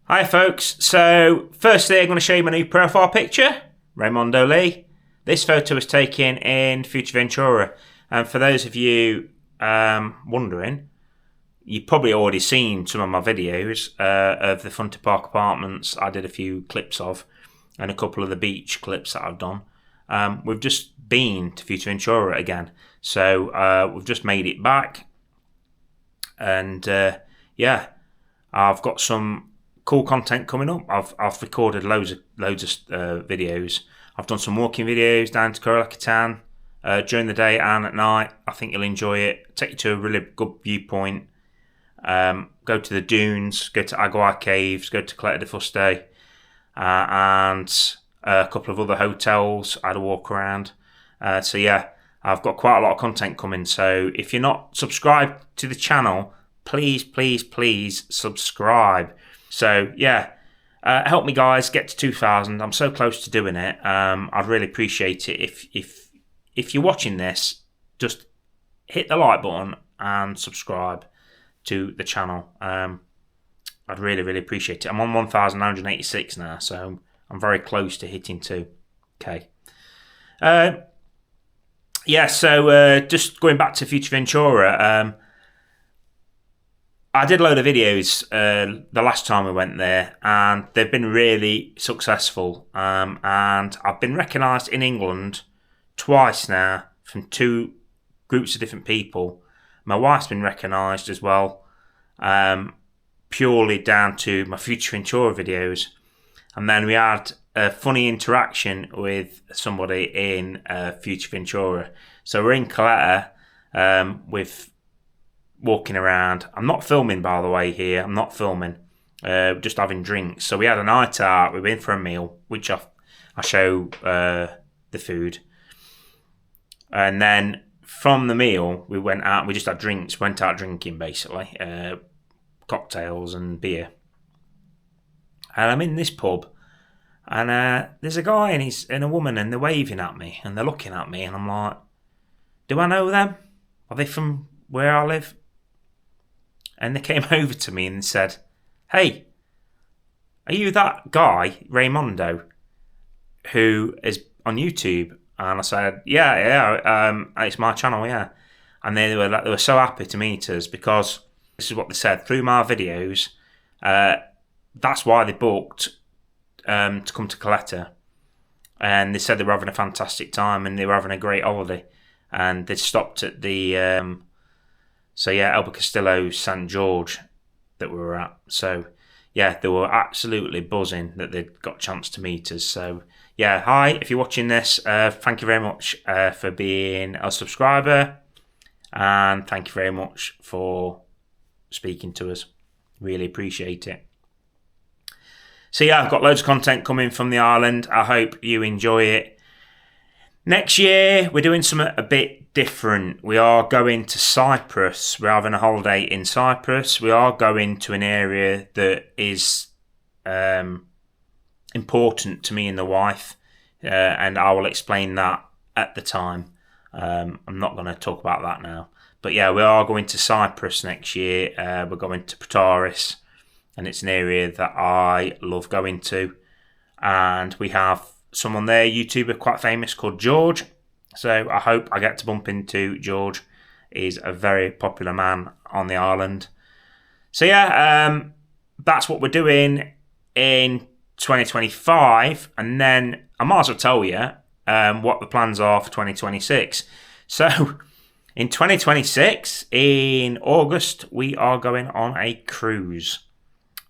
Hi folks, so firstly I'm going to show you my new profile picture, Raymondo Lee. This photo was taken in Fuerteventura, and for those of you wondering, you've probably already seen some of my videos of the Funty Park apartments I did a few clips of, and a couple of the beach clips that I've done. We've just been to Fuerteventura again, so we've just made it back, and yeah, I've got some cool content coming up. I've recorded loads of videos. I've done some walking videos down to Catan during the day and at night. I think you'll enjoy it. Take you to a really good viewpoint. Go to the dunes, go to Agua Caves, go to Caleta de Fuste, and a couple of other hotels. I had a walk around. So yeah, I've got quite a lot of content coming. So if you're not subscribed to the channel, please subscribe. So yeah, help me guys get to 2,000. I'm so close to doing it. I'd really appreciate it if you're watching this, just hit the like button and subscribe to the channel. I'd really appreciate it. I'm on 1,986 now, so I'm very close to hitting 2K. Yeah, so just going back to Fuerteventura. I did a load of videos the last time we went there, and they've been really successful. And I've been recognised in England twice now from two groups of different people. My wife's been recognised as well, purely down to my Fuerteventura videos. And then we had a funny interaction with somebody in Fuerteventura. So we're in Caleta with walking around. I'm not filming, by the way, here. I'm not filming. Just having drinks. So we had a night out. We went for a meal, which I show the food. And then from the meal, we went out. We just had drinks. Went out drinking, basically. Cocktails and beer. And I'm in this pub. And there's a guy and a woman, and they're waving at me. And they're looking at me. And I'm like, do I know them? Are they from where I live? And they came over to me and said, hey, are you that guy, Raymondo, who is on YouTube? And I said, yeah, it's my channel, yeah. And they were so happy to meet us, because this is what they said, through my videos, that's why they booked to come to Caleta. And they said they were having a fantastic time and they were having a great holiday. And they stopped at the El Castillo St George that we were at. So yeah, they were absolutely buzzing that they'd got a chance to meet us. So yeah, hi, if you're watching this, thank you very much for being a subscriber, and thank you very much for speaking to us. Really appreciate it. So yeah, I've got loads of content coming from the island. I hope you enjoy it. Next year, we're doing something a bit different. We are going to Cyprus. We're having a holiday in Cyprus. We are going to an area that is important to me and the wife, and I will explain that at the time. I'm not going to talk about that now. But yeah, we are going to Cyprus next year. We're going to Protaris, and it's an area that I love going to. And we have someone there, YouTuber quite famous, called George. So I hope I get to bump into George. He's a very popular man on the island. So yeah, that's what we're doing in 2025. And then I might as well tell you what the plans are for 2026. So in 2026, in August, we are going on a cruise.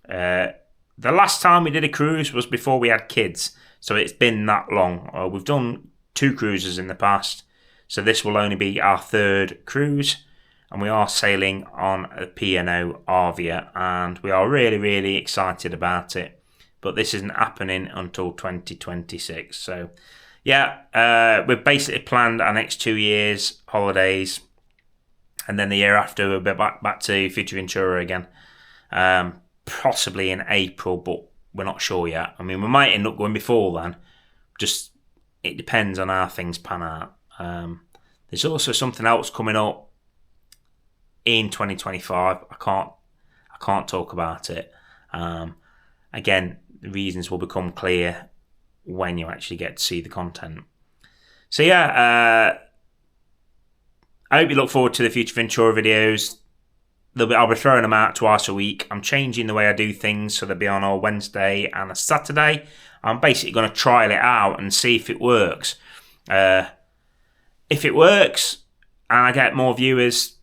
The last time we did a cruise was before we had kids. So it's been that long. We've done 2 cruises in the past. So this will only be our 3rd cruise. And we are sailing on a P&O Arvia. And we are really excited about it. But this isn't happening until 2026. So yeah, we've basically planned our next 2 years holidays. And then the year after we'll be back to Fuerteventura again. Possibly in April, but we're not sure yet. I mean, we might end up going before then. Just, it depends on how things pan out. There's also something else coming up in 2025. I can't talk about it. again, the reasons will become clear when you actually get to see the content. So yeah, I hope you look forward to the Fuerteventura videos. I'll be throwing them out twice a week. I'm changing the way I do things, so they'll be on a Wednesday and a Saturday. I'm basically going to trial it out and see if it works. If it works and I get more viewers,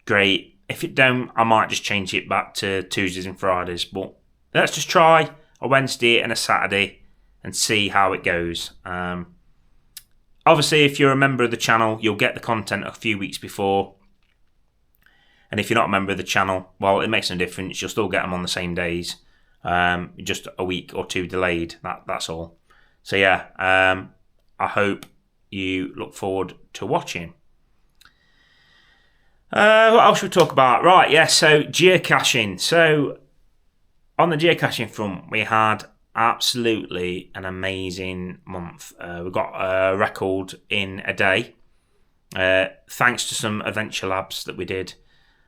great. If it don't, I might just change it back to Tuesdays and Fridays. But let's just try a Wednesday and a Saturday and see how it goes. Obviously, if you're a member of the channel, you'll get the content a few weeks before. And if you're not a member of the channel, well, it makes no difference. You'll still get them on the same days. Just a week or two delayed. That's all. So yeah, I hope you look forward to watching. What else should we talk about? Right, yeah, so geocaching. So on the geocaching front, we had absolutely an amazing month. We got a record in a day, thanks to some adventure labs that we did.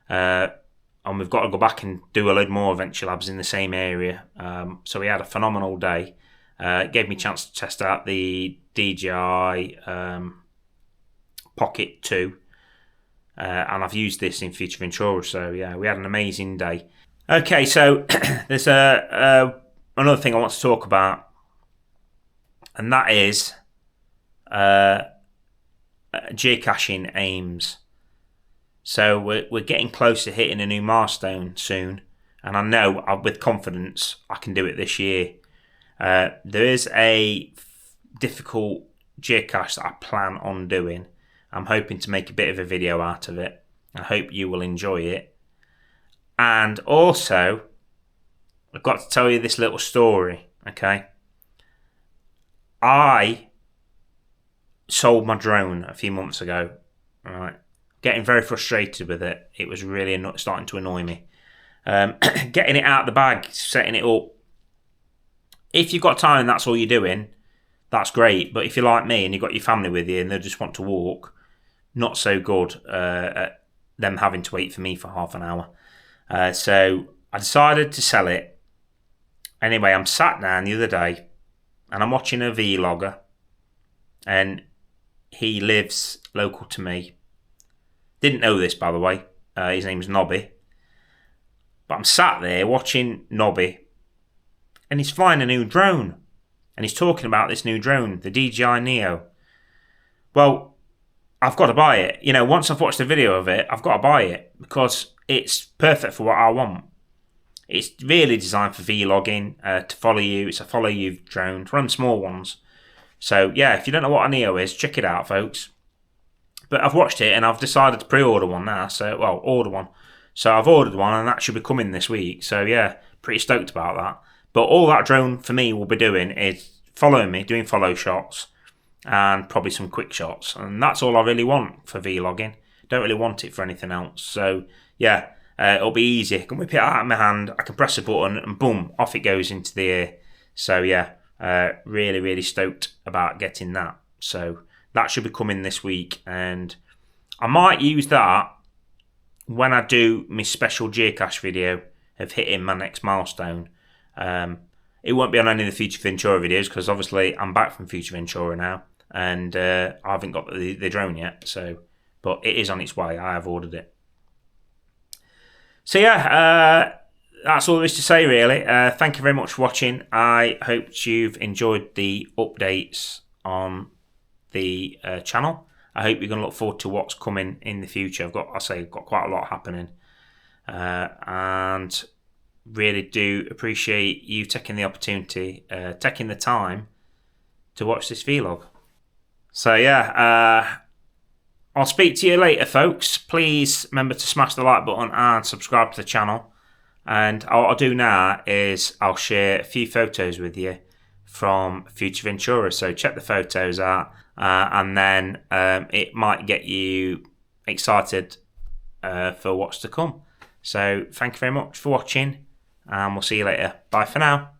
And we've got to go back and do a load more adventure labs in the same area. So we had a phenomenal day. It gave me a chance to test out the DJI Pocket 2. And I've used this in Fuerteventura. So yeah, we had an amazing day. Okay, so there's another thing I want to talk about. And that is geocaching aims. So we're getting close to hitting a new milestone soon, and I know with confidence I can do it this year. There is a difficult geocache that I plan on doing. I'm hoping to make a bit of a video out of it. I hope you will enjoy it. And also, I've got to tell you this little story, okay? I sold my drone a few months ago, right? Getting very frustrated with it. It was really starting to annoy me. Getting it out of the bag, setting it up. If you've got time and that's all you're doing, that's great. But if you're like me and you've got your family with you and they just want to walk, not so good at them having to wait for me for half an hour. So I decided to sell it. Anyway, I'm sat down the other day and I'm watching a vlogger, and he lives local to me. Didn't know this, by the way. His name's Nobby. But I'm sat there watching Nobby, and he's flying a new drone. And he's talking about this new drone, the DJI Neo. Well, I've got to buy it. You know, once I've watched a video of it, I've got to buy it because it's perfect for what I want. It's really designed for vlogging, to follow you. It's a follow you drone. It's one of the small ones. So, yeah, if you don't know what a Neo is, check it out, folks. But I've watched it and I've decided to pre-order one now. Order one. So I've ordered one and that should be coming this week. So yeah, pretty stoked about that. But all that drone for me will be doing is following me, doing follow shots and probably some quick shots. And that's all I really want for vlogging. Don't really want it for anything else. So yeah, it'll be easy. I can whip it out of my hand. I can press a button and boom, off it goes into the air. So yeah, really, really stoked about getting that. So that should be coming this week, and I might use that when I do my special geocache video of hitting my next milestone. It won't be on any of the Fuerteventura videos because obviously I'm back from Fuerteventura now, and I haven't got the drone yet. So, but it is on its way. I have ordered it. So yeah, that's all there is to say really. Thank you very much for watching. I hope you've enjoyed the updates on the channel. I hope you're going to look forward to what's coming in the future. I've got quite a lot happening, and really do appreciate you taking the opportunity, taking the time to watch this vlog. So yeah, I'll speak to you later, folks. Please remember to smash the like button and subscribe to the channel. And what I'll do now is I'll share a few photos with you from Fuerteventura. So check the photos out. And then it might get you excited for what's to come. So thank you very much for watching, and we'll see you later. Bye for now.